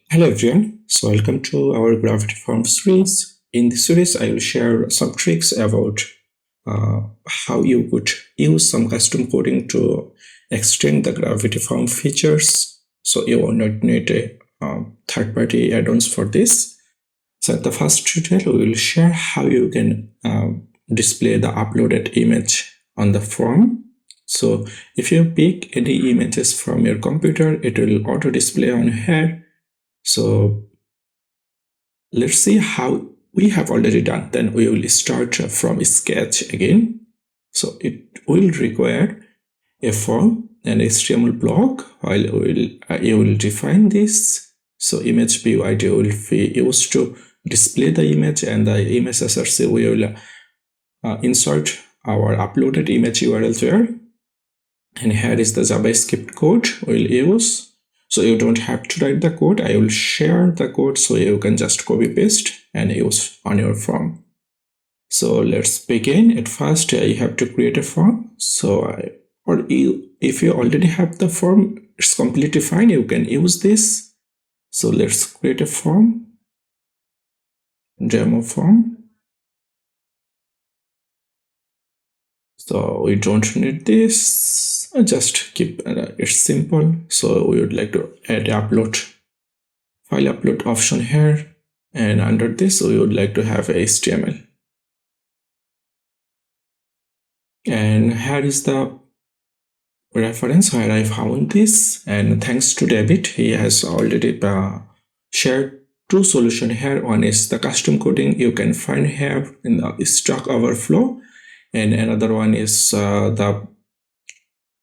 Hello everyone, so welcome to our Gravity Form series. In this series, I will share some tricks about how you could use some custom coding to extend the Gravity Form features. So you will not need a third-party add-ons for this. So at the first tutorial, we will share how you can display the uploaded image on the form. So if you pick any images from your computer, it will auto display on here. So let's see how we have already done. Then we will start from sketch again. So it will require a form, an HTML block, while you will define this. So image PUID will be used to display the image, and the image SRC we will insert our uploaded image URL there. And here is the JavaScript code we'll use. So you don't have to write the code. I will share the code so you can just copy paste and use on your form. So let's begin. At first, you have to create a form. If you already have the form, it's completely fine. You can use this. So let's create a form, demo form. So we don't need this. Just keep it simple. So we would like to add file upload option here, and under this we would like to have HTML. And here is the reference where I found this, and thanks to David, he has already shared two solutions here. One is the custom coding you can find here in the Stack Overflow, and another one is the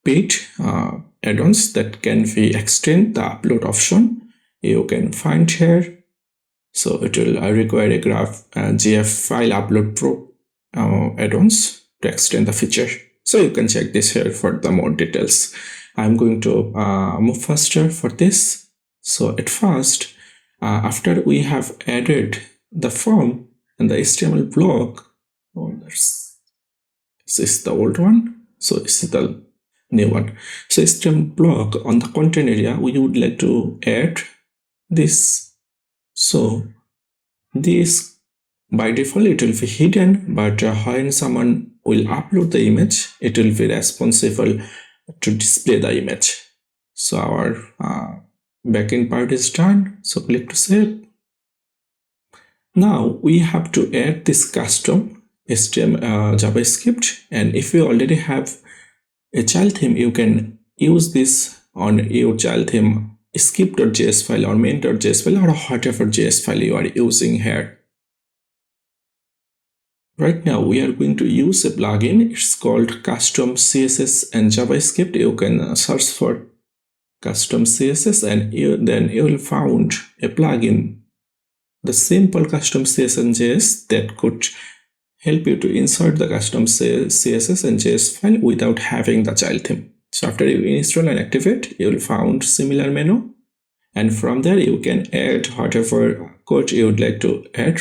paid add-ons that can be extend the upload option you can find here. So it will require a GF file upload pro add-ons to extend the feature. So you can check this here for the more details. I'm going to move faster for this. So at first, after we have added the form and the HTML block, this is the old one. So this is the new one. So HTML block on the content area, we would like to add this. So this by default it will be hidden, but when someone will upload the image, it will be responsible to display the image. So our backend part is done. So click to save. Now we have to add this custom HTML JavaScript, and if you already have a child theme, you can use this on your child theme script.js file or main.js file or whatever JS file you are using here. Right now we are going to use a plugin. It's called custom CSS and JavaScript. You can search for custom CSS and then you will find a plugin, the simple custom CSS and JS, that could help you to insert the custom CSS and JS file without having the child theme. So after you install and activate, you will find similar menu, and from there you can add whatever code you would like to add.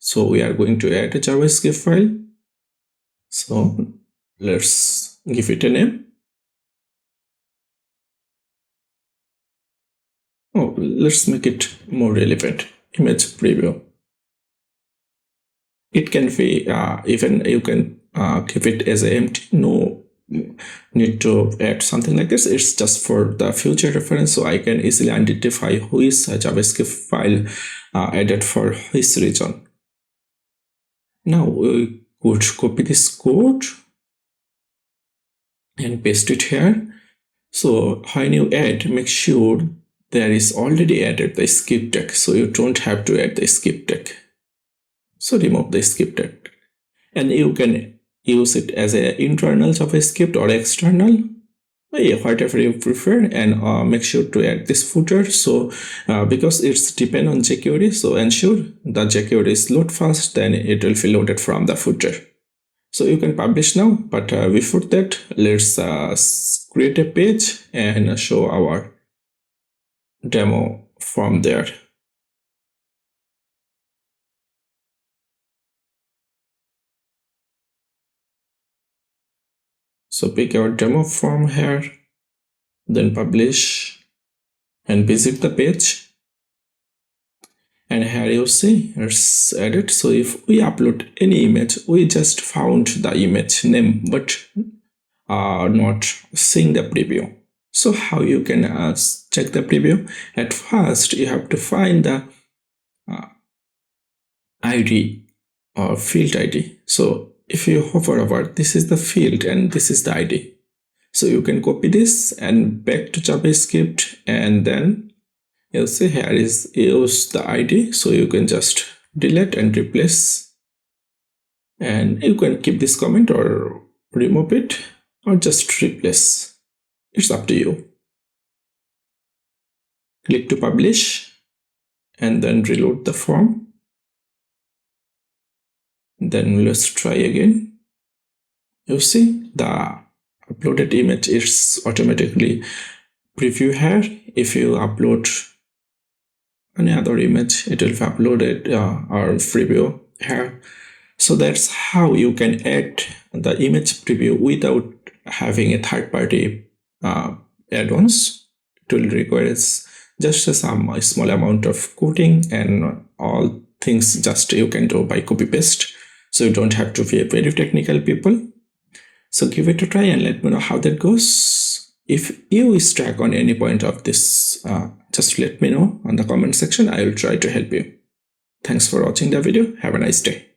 So we are going to add a JavaScript file. So let's give it a name. Oh, let's make it more relevant. Image preview. It can be even you can keep it as empty. No need to add something like this. It's just for the future reference, so I can easily identify who is a JavaScript file added for which region. Now we could copy this code and paste it here. So when you add, make sure there is already added the skip tag, so you don't have to add the skip tag. So remove the skip tag, and you can use it as an internal JavaScript or external, whatever you prefer, and make sure to add this footer. So because it's depend on jQuery, so ensure the jQuery is load fast, then it will be loaded from the footer. So you can publish now, but before that, let's create a page and show our demo from there. So pick our demo form here, then publish and visit the page. And here you see it's edit. So if we upload any image, we just found the image name but not seeing the preview. So how you can check the preview? At first you have to find the ID or field ID. So if you hover over, this is the field and this is the ID. So you can copy this and back to JavaScript, and then you'll see here is use the ID. So you can just delete and replace, and you can keep this comment or remove it or just replace. It's up to you. Click to publish and then reload the form. Then let's try again. You see the uploaded image is automatically preview here. If you upload any other image, it will be uploaded or preview here. So that's how you can add the image preview without having a third-party add-ons. It will require just some small amount of coding, and all things just you can do by copy paste. So you don't have to be a very technical people. So give it a try and let me know how that goes. If you stuck on any point of this, just let me know on the comment section. I will try to help you. Thanks for watching the video. Have a nice day.